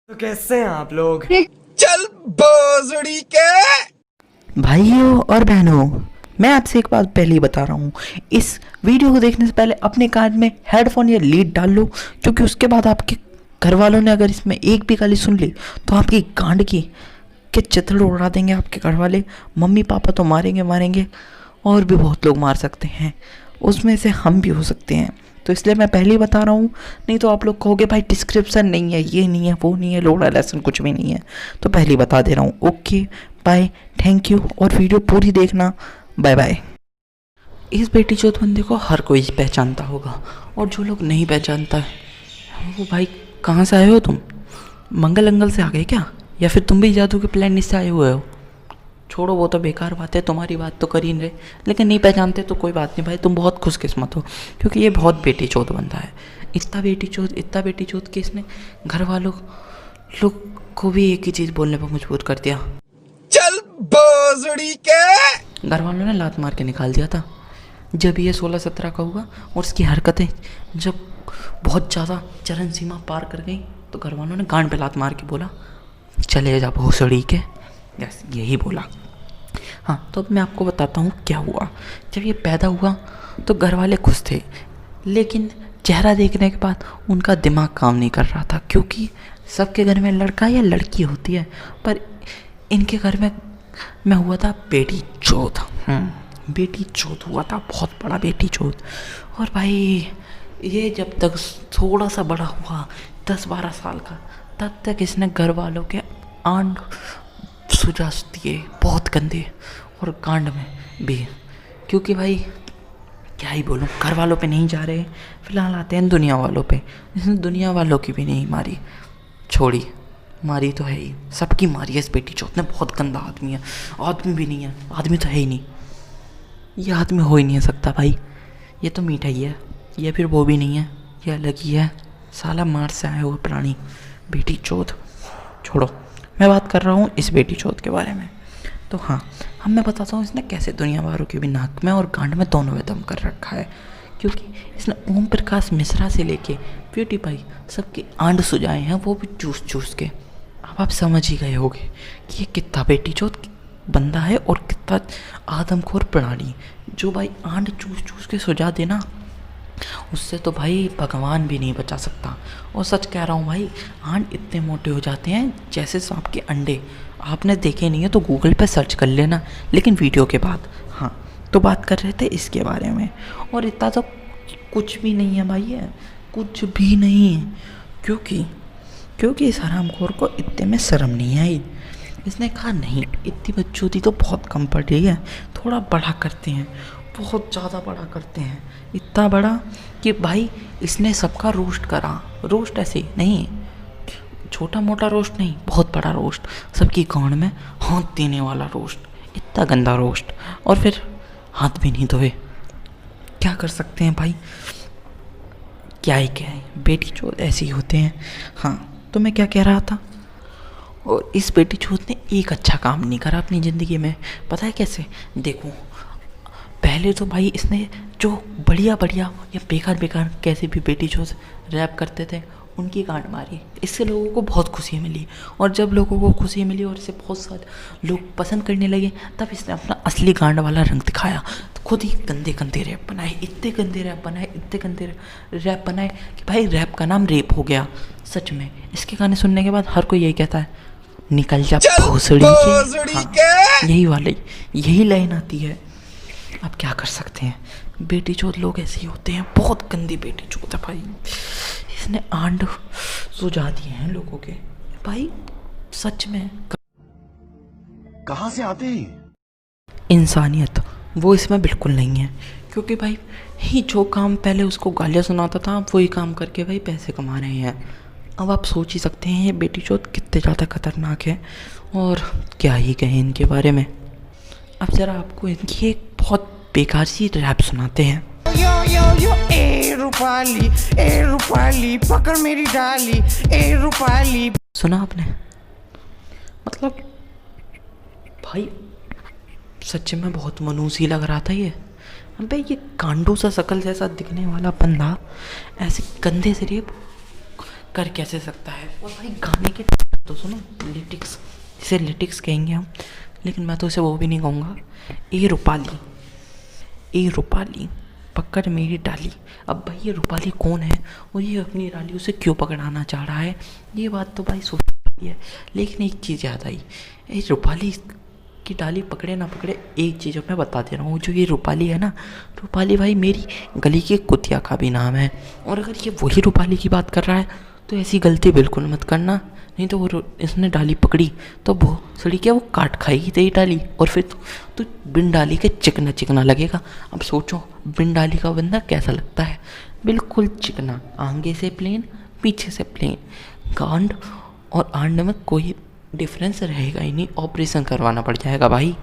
तो कैसे हैं आप लोग। चल भोसड़ी के भाइयों और बहनों, मैं आपसे एक बात पहले ही बता रहा हूँ। इस वीडियो को देखने से पहले अपने कान में हेडफोन या लीड डाल लो, क्योंकि उसके बाद आपके घर वालों ने अगर इसमें एक भी गाली सुन ली तो आपकी गांड की के चिथड़े उड़ा देंगे आपके घर वाले। मम्मी पापा तो मारेंगे मारेंगे, और भी बहुत लोग मार सकते हैं, उसमें से हम भी हो सकते हैं। तो इसलिए मैं पहले ही बता रहा हूँ, नहीं तो आप लोग कहोगे भाई डिस्क्रिप्शन नहीं है, ये नहीं है, वो नहीं है, लोड़ा लेसन कुछ भी नहीं है। तो पहले ही बता दे रहा हूँ। ओके बाय, थैंक यू, और वीडियो पूरी देखना। Bye bye. इस बेटी चौथ बंदे को हर कोई पहचानता होगा, और जो लोग नहीं पहचानता है वो भाई कहाँ से आए हो तुम? मंगल अंगल से आ गए क्या, या फिर तुम भी जादू के प्लान से आए हुए हो? छोड़ो, वो तो बेकार बात है, तुम्हारी बात तो कर ही नहीं रहे। लेकिन नहीं पहचानते तो कोई बात नहीं भाई, तुम बहुत खुशकिस्मत हो, क्योंकि ये बहुत बेटी चौथ बंदा है। इतना बेटी चौथ कि इसने घर वालों लोग को भी एक ही चीज़ बोलने पर मजबूर कर दिया। चल भोसड़ी के घर वालों ने लात मार के निकाल दिया था। जब ये 16-17 का हुआ और इसकी हरकतें जब बहुत ज़्यादा चरम सीमा पार कर गई, तो घर वालों ने गांड पे लात मार के बोला चले जा भोसड़ी के। यस, यही बोला। हाँ, तो अब मैं आपको बताता हूँ क्या हुआ। जब ये पैदा हुआ तो घर वाले खुश थे, लेकिन चेहरा देखने के बाद उनका दिमाग काम नहीं कर रहा था, क्योंकि सबके घर में लड़का या लड़की होती है, पर इनके घर में हुआ था बेटी चौथ। बेटी चौथ हुआ था, बहुत बड़ा बेटी चौथ। और भाई ये जब तक थोड़ा सा बड़ा हुआ, 10-12 साल का, तब तक इसने घर वालों के आंड सुझा दिए बहुत गंदे, और कांड में भी, क्योंकि भाई क्या ही बोलूँ, घर वालों पे नहीं जा रहे। फिलहाल आते हैं दुनिया वालों पे। इसने दुनिया वालों की भी नहीं मारी, छोड़ी, मारी तो है ही, सबकी मारी है इस बेटी चौथ ने। बहुत गंदा आदमी है, आदमी भी नहीं है, आदमी तो है ही नहीं, ये आदमी हो ही नहीं सकता भाई। ये तो मीठा ही है, ये फिर वो भी नहीं है, ये अलग ही है, साला मार्स से आया हुआ प्राणी, बेटी चौथ। छोड़ो, मैं बात कर रहा हूँ इस बेटी चौथ के बारे में। तो हाँ, मैं बताता हूँ इसने कैसे दुनिया वालों के भी नाक में और गांड में दोनों में दम कर रखा है। क्योंकि इसने ओम प्रकाश मिश्रा से लेके ब्यूटी पाई सबके आंड सुझाए हैं, वो भी चूस चूस के। अब आप समझ ही गए होगे कि ये कितना बेटी चौथ बंदा है और कितना आदमखोर प्राणी, जो भाई आंड चूस चूस के सुझा देना, उससे तो भाई भगवान भी नहीं बचा सकता। और सच कह रहा हूँ भाई, आंड इतने मोटे हो जाते हैं जैसे सांप के अंडे। आपने देखे नहीं है तो गूगल पे सर्च कर लेना, लेकिन वीडियो के बाद। हाँ, तो बात कर रहे थे इसके बारे में, और इतना तो कुछ भी नहीं है भाई, है कुछ भी नहीं है। क्योंकि इस हरामखोर को इतने में शर्म नहीं आई। इसने कहा नहीं, इतनी बच्चों तो बहुत कम पड़ रही है, थोड़ा बड़ा करते हैं, बहुत ज़्यादा बड़ा करते हैं। इतना बड़ा कि भाई इसने सबका रोस्ट करा। रोस्ट ऐसे नहीं, छोटा मोटा रोस्ट नहीं, बहुत बड़ा रोस्ट, सबकी गांड में हाथ देने वाला रोस्ट, इतना गंदा रोस्ट। और फिर हाथ भी नहीं धोए। क्या कर सकते हैं भाई, क्या ही क्या है, बेटी चोद ऐसे ही होते हैं। हाँ, तो मैं क्या कह रहा था, और इस बेटी चोद ने एक अच्छा काम नहीं करा अपनी ज़िंदगी में। पता है कैसे? देखो, पहले तो भाई इसने जो बढ़िया या बेकार कैसे भी बेटी चोद रैप करते थे उनकी गांड मारी। इससे लोगों को बहुत खुशी मिली, और जब लोगों को खुशी मिली और इसे बहुत सारे लोग पसंद करने लगे, तब इसने अपना असली गांड वाला रंग दिखाया। तो खुद ही गंदे रैप बनाए, इतने गंदे रैप बनाए कि भाई रैप का नाम रेप हो गया। सच में इसके गाने सुनने के बाद हर कोई यही कहता है निकल जा भोसड़ी के। हाँ, यही लाइन आती है। अब क्या कर सकते हैं, बेटी चोद लोग ऐसे ही होते हैं, बहुत गंदी बेटी चोद है भाई। इसने आंड सुझा दिए हैं लोगों के भाई, सच में। कहां से आते हैं? इंसानियत वो इसमें बिल्कुल नहीं है, क्योंकि भाई ही जो काम पहले उसको गालियाँ सुनाता था, अब वही काम करके भाई पैसे कमा रहे हैं। अब आप सोच ही सकते हैं ये बेटी चोद कितने ज़्यादा खतरनाक है, और क्या ही कहें इनके बारे में। अब ज़रा आपको इनकी एक बहुत बेकार सी रैप सुनाते हैं। यो ए रूपाली पकड़ मेरी डाली, ए रूपाली। सुना आपने? मतलब भाई सच में बहुत मनुष्य लग रहा था ये। अबे ये कांडू सा शकल जैसा दिखने वाला बंदा ऐसे गंदे से रेप कर कैसे सकता है। और भाई गाने के तो सुनो, लिटिक्स, इसे लिटिक्स कहेंगे हम, लेकिन मैं तो इसे वो भी नहीं कहूँगा। ए रूपाली पकड़ मेरी डाली। अब भाई ये रूपाली कौन है और ये अपनी डाली उसे क्यों पकड़ाना चाह रहा है, ये बात तो भाई सोच है। लेकिन एक चीज़ याद आई, ये रूपाली की डाली पकड़े ना पकड़े, एक चीज़ मैं बता दे रहा हूँ, जो ये रूपाली है ना, रूपाली भाई मेरी गली की कुतिया का भी नाम है। और अगर ये वही रूपाली की बात कर रहा है तो ऐसी गलती बिल्कुल मत करना, नहीं तो वो इसने डाली पकड़ी तो वो सड़ी क्या वो काट खाएगी तेरी डाली, और फिर तो बिन डाली के चिकना चिकना लगेगा। अब सोचो बिन डाली का बंदा कैसा लगता है, बिल्कुल चिकना, आगे से प्लेन पीछे से प्लेन, गांड और आंड में कोई डिफरेंस रहेगा ही नहीं, ऑपरेशन करवाना पड़ जाएगा भाई।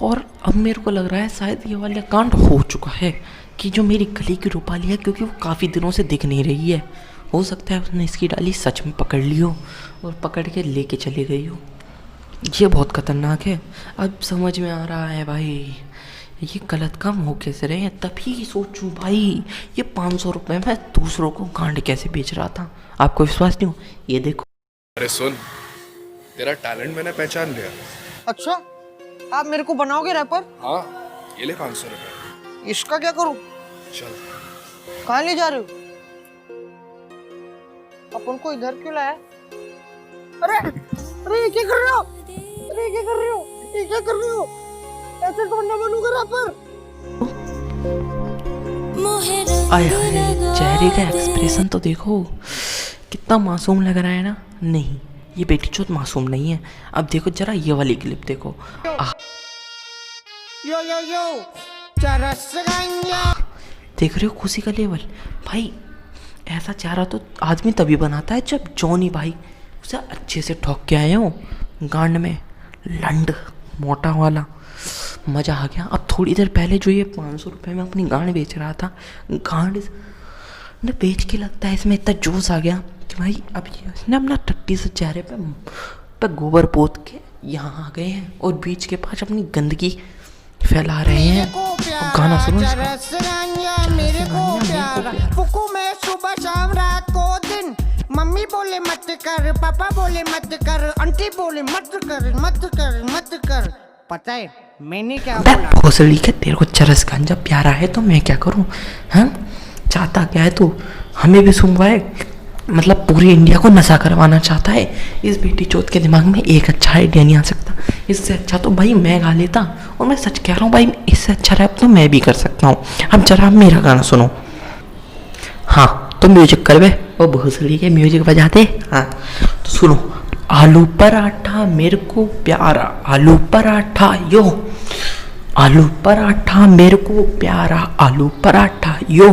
और अब मेरे को लग रहा है शायद ये वाला कांड हो चुका है कि जो मेरी गली की रूपाली है, क्योंकि वो काफ़ी दिनों से दिख नहीं रही है, हो सकता है उसने इसकी डाली सच में पकड़ ली हो और पकड़ के लेके चली गई हो। ये बहुत खतरनाक है। अब समझ में आ रहा है भाई ये गलत काम हो कैसे रहे हैं। तभी सोचूं भाई ये 500 रुपये में दूसरों को गांड कैसे बेच रहा था। आपको विश्वास नहीं हो, ये देखो। अरे सुन, तेरा टैलेंट मैंने पहचान लिया। अच्छा, आप मेरे को बनाओगे रैपर? हाँ, ये ले 500 रुपये। इसका क्या करूं? चल। कहाँ ले जा रहे हो? अपन को इधर क्यों लाया? अरे अरे ये क्या कर रहे हो? अरे ये क्या कर रहे हो? ये क्या कर रहे हो? ऐसे ढूंढना बनूंगा रैपर। आय हाय, चेहरे का एक्सप्रेशन तो देखो कितना मासूम लग रहा है ना। नहीं, ये बेटी चोत मासूम नहीं है। अब देखो जरा ये वाली क्लिप देखो। यो यो यो चरस गंजा। देख रहे हो खुशी का लेवल भाई। ऐसा चेहरा तो आदमी तभी बनाता है जब जॉनी भाई उसे अच्छे से ठोक के आए हो गांड में, लंड मोटा वाला। मज़ा आ गया। अब थोड़ी देर पहले जो ये 500 रुपये में अपनी गांड बेच रहा था, गांड ने बेच के लगता है इसमें इतना जोश आ गया कि भाई अब इसने अपना टट्टी से चेहरे पे गोबर पोत के यहाँ आ गए हैं और बीच के पास अपनी गंदगी फैला रहे हैं। और गाना सुनो सुबह शाम रात को दिन, मम्मी बोले मत कर, पापा बोले मत कर, आंटी बोले मत कर मत कर मत कर। पता है मैंने क्या बोला? भोसड़ी के तेरे को चरस गांजा प्यारा है तो मैं क्या करूं? हाँ, चाहता क्या है तू? हमें भी सुनवाए, मतलब पूरी इंडिया को नशा करवाना चाहता है। इस बेटी चोत के दिमाग में एक अच्छा आइडिया नहीं आ सकता। इससे अच्छा तो भाई मैं गा लेता, और मैं सच कह रहा हूँ भाई, इससे अच्छा रैप तो मैं भी कर सकता हूँ। अब जरा मेरा गाना सुनो। हाँ तो म्यूजिक कर बे, वो भोसड़ी के म्यूजिक बजाते। हाँ तो सुनो। आलू पराठा मेरे को प्यारा, आलू पराठा यो, आलू पराठा मेरे को प्यारा, आलू पराठा यो।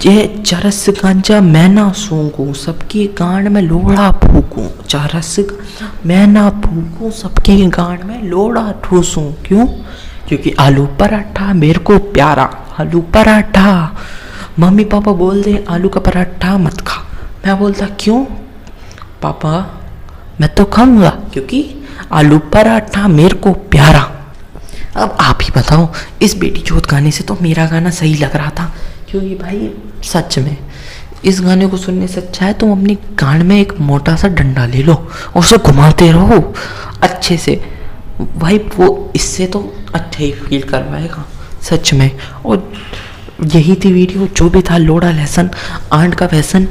ये चरस गांजा मैं ना सूंघूं, सबकी गांड में लोड़ा फूकूं। चरस मैं ना फूकूं, सबकी गांड में लोड़ा ठूसूं। क्यों? क्योंकि आलू पराठा मेरे को प्यारा, आलू पराठा। मम्मी पापा बोल दे आलू का पराठा मत खा। मैं बोलता क्यों पापा, मैं तो खाऊंगा क्योंकि आलू पराठा मेरे को प्यारा। अब आप ही बताओ, इस बेटी चोत गाने से तो मेरा गाना सही लग रहा था, क्योंकि भाई सच में इस गाने को सुनने से अच्छा है तुम अपनी गांड में एक मोटा सा डंडा ले लो और उसे घुमाते रहो अच्छे से। भाई वो इससे तो अच्छा ही फील करवाएगा सच में। और यही थी वीडियो, जो भी था लोड़ा लेसन आंट का फैशन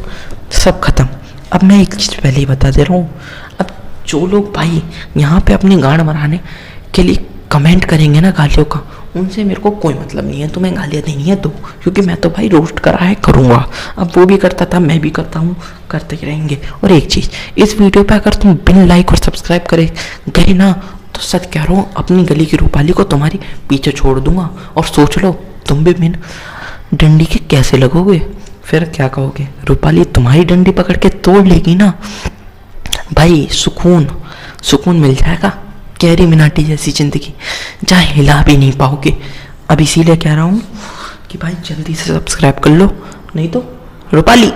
सब खत्म। अब मैं एक चीज़ पहले ही बता दे रहा हूँ, अब जो लोग भाई यहाँ पे अपनी गांड मराने के लिए कमेंट करेंगे ना गालियों का, उनसे मेरे को कोई मतलब नहीं है। तुम्हें गालियाँ देनी है दो, क्योंकि मैं तो भाई रोस्ट करा है करूँगा। अब वो भी करता था, मैं भी करता हूँ, करते ही रहेंगे। और एक चीज़, इस वीडियो पे अगर तुम बिन लाइक और सब्सक्राइब करे गए ना, तो सच कह रहा हूँ अपनी गली की रूपाली को तुम्हारी पीछे छोड़ दूंगा। और सोच लो तुम भी बिन डंडी के कैसे लगोगे, फिर क्या कहोगे? रूपाली तुम्हारी डंडी पकड़ के तोड़ लेगी ना भाई, सुकून मिल जाएगा। कैरी मिनाटी जैसी जिंदगी जहाँ हिला भी नहीं पाओगे। अब इसीलिए कह रहा हूँ कि भाई जल्दी से सब्सक्राइब कर लो, नहीं तो रूपाली